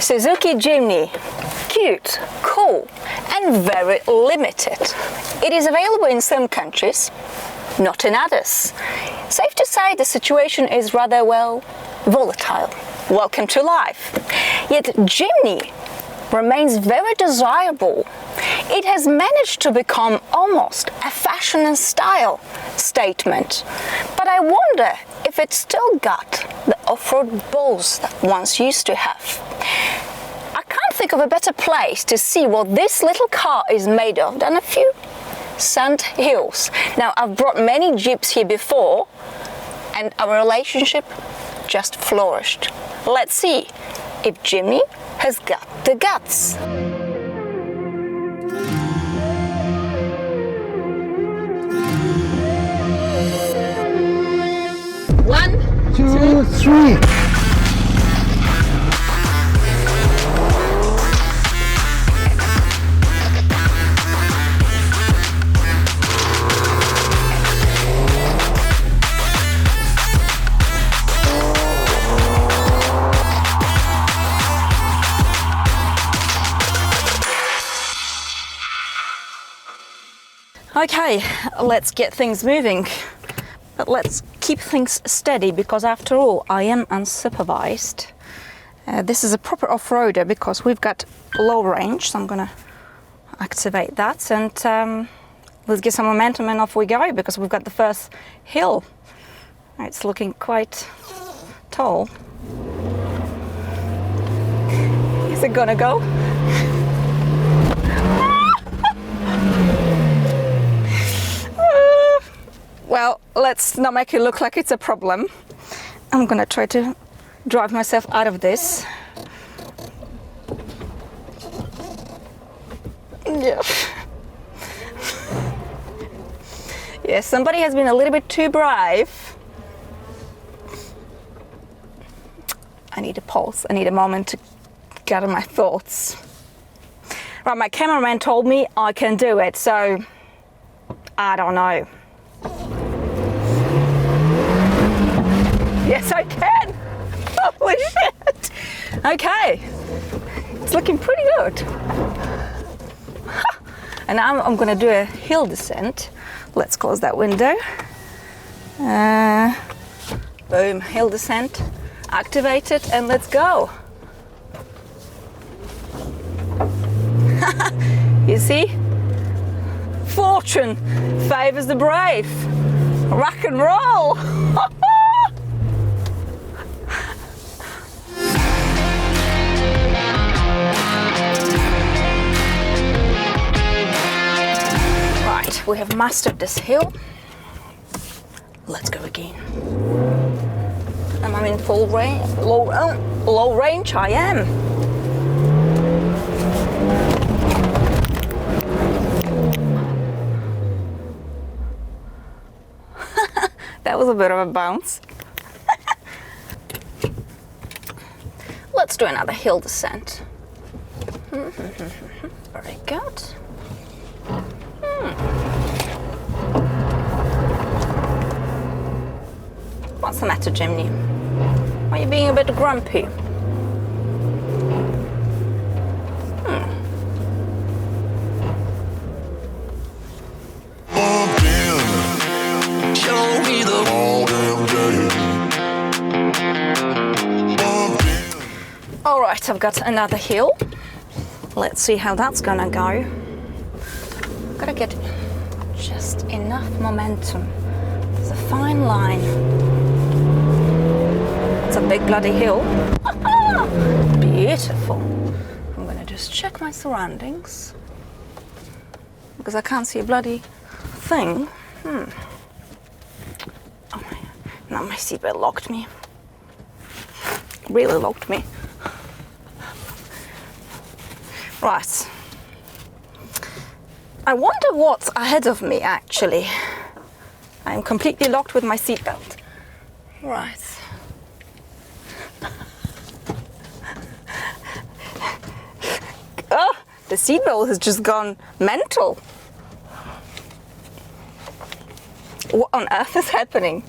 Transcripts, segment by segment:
Suzuki Jimny. Cute, cool, and very limited. It is available in some countries, not in others. Safe to say the situation is rather, well, volatile. Welcome to life. Yet Jimny remains very desirable. It has managed to become almost a fashion and style statement. But I wonder if it's still got the off-road balls that once used to have. I can't think of a better place to see what this little car is made of than a few sand hills. Now, I've brought many Jeeps here before, and our relationship just flourished. Let's see if Jimny has got the guts. One, two, three. Okay, let's get things moving. But let's keep things steady because after all, I am unsupervised. This is a proper off-roader because we've got low range, so I'm gonna activate that and let's get some momentum and off we go because we've got the first hill. It's looking quite tall. Is it gonna go? Well, let's not make it look like it's a problem. I'm gonna try to drive myself out of this. Yeah. Yeah, somebody has been a little bit too brave. I need a pulse, I need a moment to gather my thoughts. Right, my cameraman told me I can do it, so I don't know. Yes, I can! Holy shit! Okay, it's looking pretty good. And now I'm gonna do a hill descent. Let's close that window. Boom, hill descent activated, and let's go. You see? Fortune favors the brave. Rock and roll! We have mastered this hill. Let's go again. Am I in full range? Low range? I am. That was a bit of a bounce. Let's do another hill descent. Very good. What's the matter, Jimny? Are you being a bit grumpy? All right, I've got another hill. Let's see how that's gonna go. Gotta get just enough momentum. There's a fine line. It's a big bloody hill. Beautiful. I'm gonna just check my surroundings because I can't see a bloody thing. Oh, now my seatbelt locked me. Really locked me. Right. I wonder what's ahead of me actually. I'm completely locked with my seatbelt. Right. Oh, the seatbelt has just gone mental. What on earth is happening?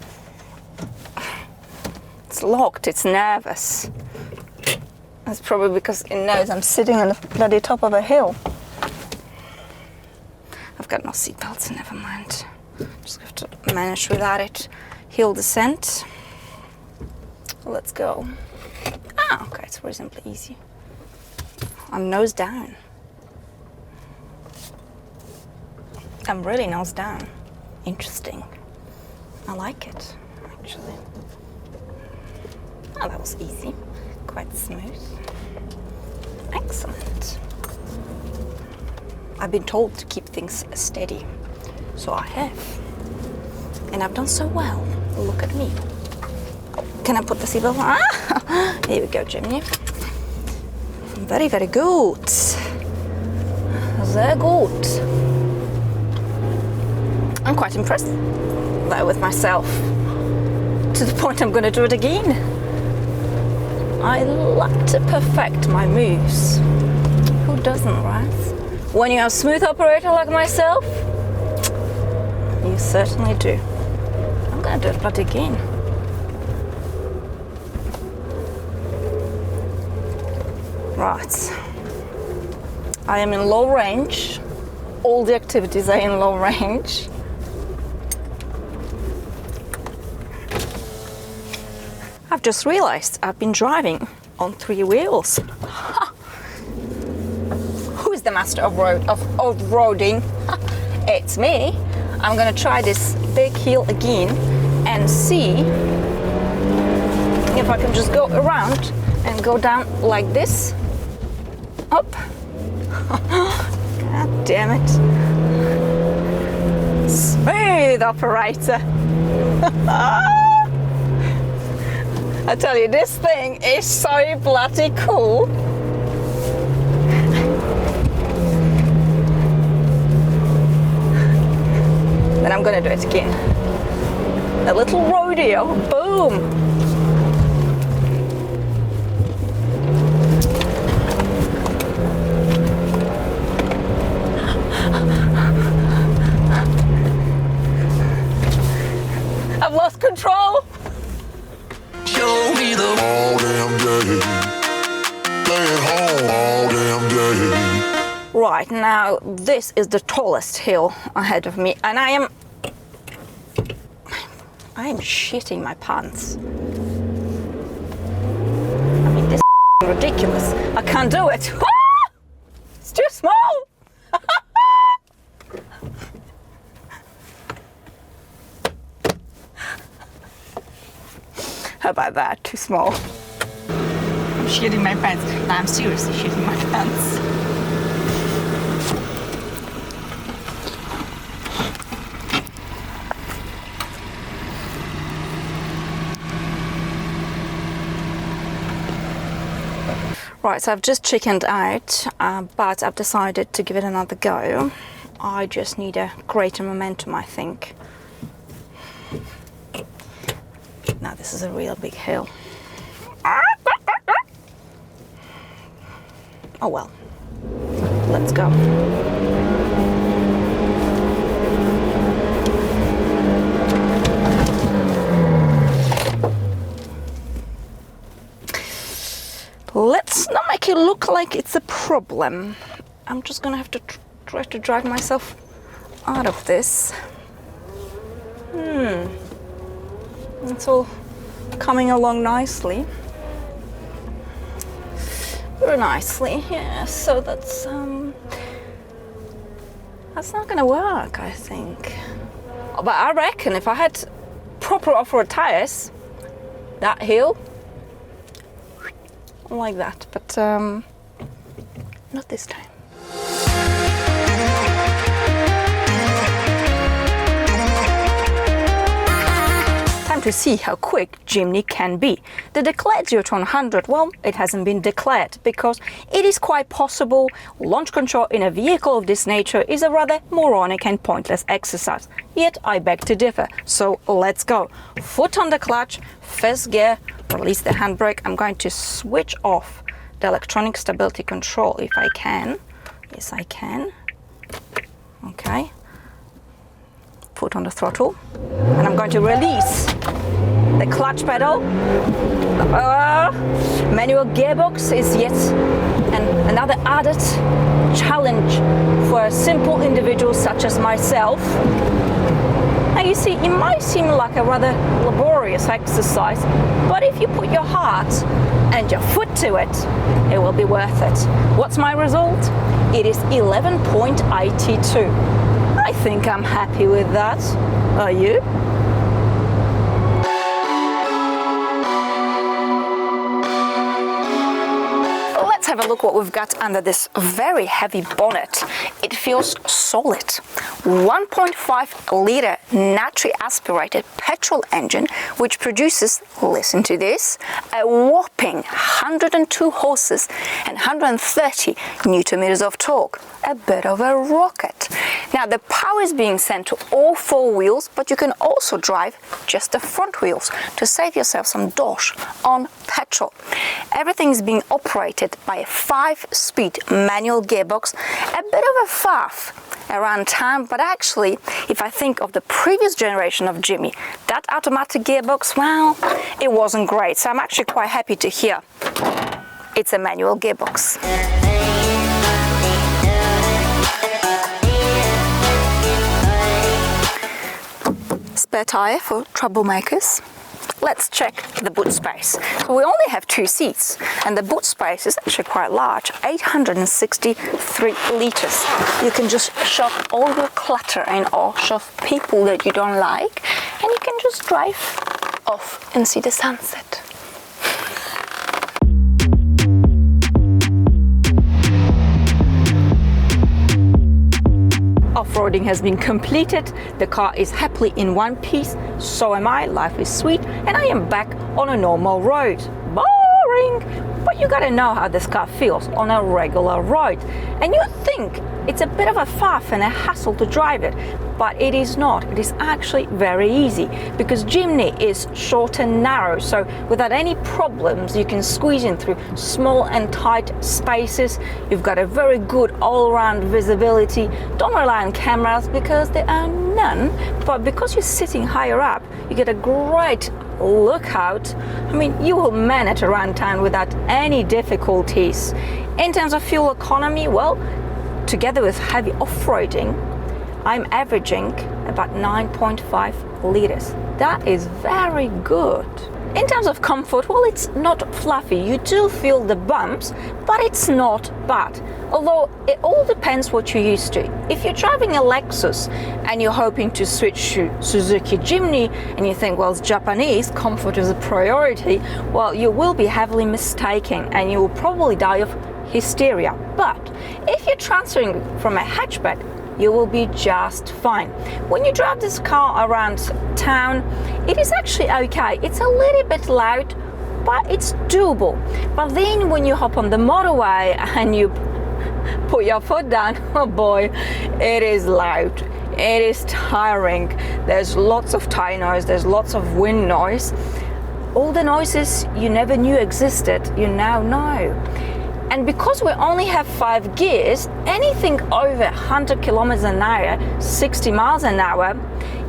It's locked, it's nervous. That's probably because it knows I'm sitting on the bloody top of a hill. I've got no seatbelts, never mind. Just have to manage without it. Hill descent. Let's go. Ah, okay, it's reasonably easy. I'm nose down. I'm really nose down. Interesting. I like it, actually. Oh, that was easy. Quite smooth. Excellent. I've been told to keep things steady, so I have. And I've done so well. Look at me. Oh, can I put the seatbelt on? Ah! Here we go, Jimny. Very, very good. Sehr gut. I'm quite impressed though with myself, to the point I'm going to do it again. I like to perfect my moves. Who doesn't, right? When you have a smooth operator like myself, you certainly do. I'm going to do it bloody again. Right. I am in low range. All the activities are in low range. I've just realized I've been driving on 3 wheels. Ha. Who is the master of off-roading? It's me. I'm gonna try this big hill again and see if I can just go around and go down like this. Up. God damn it. Smooth operator. I tell you, this thing is so bloody cool. Then I'm gonna do it again. A little rodeo, boom. I've lost control. Show me the all damn day. Stay at home all damn day. Right, now this is the tallest hill ahead of me, and I am shitting my pants. I mean, this is ridiculous. I can't do it. It's too small. How about that? Too small. I'm shitting my pants. No, I'm seriously shitting my pants. Right, so I've just chickened out, but I've decided to give it another go. I just need a greater momentum, I think. Now this is a real big hill. Oh well, let's go. Let's not make it look like it's a problem. I'm just gonna have to try to drag myself out of this. It's all coming along nicely. Very nicely, yeah. So that's not gonna work, I think. But I reckon if I had proper off-road tires, that hill, like that, but not this time. Time to see how quick Jimny can be. The declared 0 to 100, well, it hasn't been declared because it is quite possible launch control in a vehicle of this nature is a rather moronic and pointless exercise. Yet I beg to differ, so let's go. Foot on the clutch, first gear, release the handbrake. I'm going to switch off the electronic stability control if I can. Yes, I can. Okay. Foot on the throttle. And I'm going to release the clutch pedal. however, manual gearbox is yet another added challenge for a simple individual such as myself. Now you see, it might seem like a rather laborious exercise, but if you put your heart and your foot to it, it will be worth it. What's my result? It is 11.82. I think I'm happy with that. Are you? Let's have a look what we've got under this very heavy bonnet. It feels solid. 1.5 litre naturally aspirated petrol engine, which produces, listen to this, a whopping 102 horses and 130 newton meters of torque. A bit of a rocket. Now the power is being sent to all four wheels, but you can also drive just the front wheels to save yourself some dosh on petrol. Everything is being operated by a 5-speed manual gearbox. A bit of a faff around town, but actually, if I think of the previous generation of Jimny, that automatic gearbox, well, it wasn't great. So I'm actually quite happy to hear it's a manual gearbox. Spare tire for troublemakers. Let's check the boot space. So we only have 2 seats, and the boot space is actually quite large, 863 liters. You can just shove all your clutter and all shove people that you don't like, and you can just drive off and see the sunset. Off-roading has been completed, the car is happily in one piece, so am I, life is sweet, and I am back on a normal road. Boring! But you gotta know how this car feels on a regular road. And you think it's a bit of a faff and a hassle to drive it, but it is not. It is actually very easy because Jimny is short and narrow, so without any problems you can squeeze in through small and tight spaces. You've got a very good all-round visibility. Don't rely on cameras because there are none, but because you're sitting higher up, you get a great lookout. I mean, you will man it around town without any difficulties. In terms of fuel economy, well, together with heavy off-roading, I'm averaging about 9.5 liters. That is very good. In terms of comfort, well, it's not fluffy. You do feel the bumps, but it's not bad. Although it all depends what you're used to. If you're driving a Lexus and you're hoping to switch to Suzuki Jimny and you think, well, it's Japanese, comfort is a priority, well, you will be heavily mistaken and you will probably die of hysteria. But if you're transferring from a hatchback, you will be just fine. When you drive this car around town, it is actually okay. It's a little bit loud, but it's doable. But then when you hop on the motorway and you put your foot down, oh boy, it is loud. It is tiring. There's lots of tire noise, there's lots of wind noise. All the noises you never knew existed, you now know. And because we only have 5 gears, anything over 100 kilometers an hour, 60 miles an hour,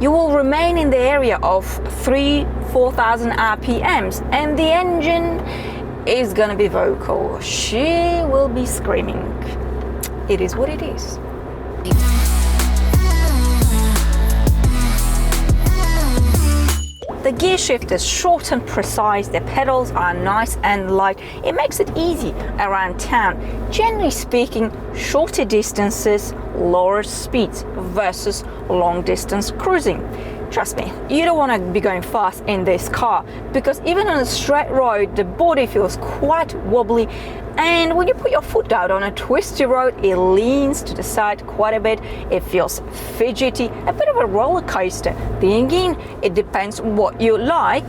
you will remain in the area of 3,000-4,000 RPMs, and the engine is gonna be vocal. She will be screaming. It is what it is. The gear shift is short and precise, the pedals are nice and light. It makes it easy around town. Generally speaking, shorter distances, lower speeds versus long distance cruising. Trust me, you don't want to be going fast in this car because even on a straight road, the body feels quite wobbly, and when you put your foot down on a twisty road, it leans to the side quite a bit. It feels fidgety, a bit of a roller coaster. Then again, it depends what you like.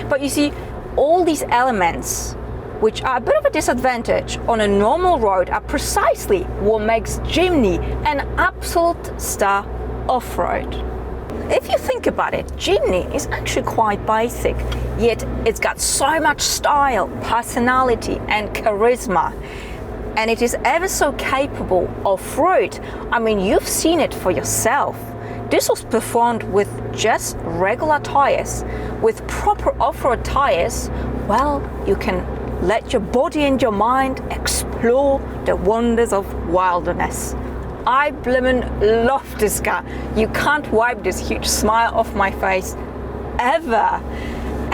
But you see, all these elements, which are a bit of a disadvantage on a normal road, are precisely what makes Jimny an absolute star off-road. If you think about it, Jimny is actually quite basic, yet it's got so much style, personality and charisma. And it is ever so capable off-road. I mean, you've seen it for yourself. This was performed with just regular tires. With proper off-road tires, well, you can Let your body and your mind explore the wonders of wilderness. I blimmin' love this car. You can't wipe this huge smile off my face ever.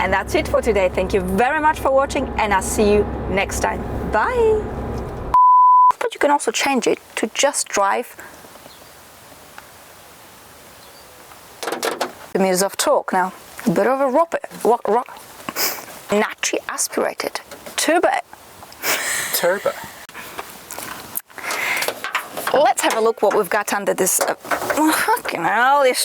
And that's it for today. Thank you very much for watching, and I'll see you next time. Bye. But you can also change it to just drive. The means of talk now. A bit of a naturally aspirated turbo. Turbo. Let's have a look what we've got under this. Fucking hell, this.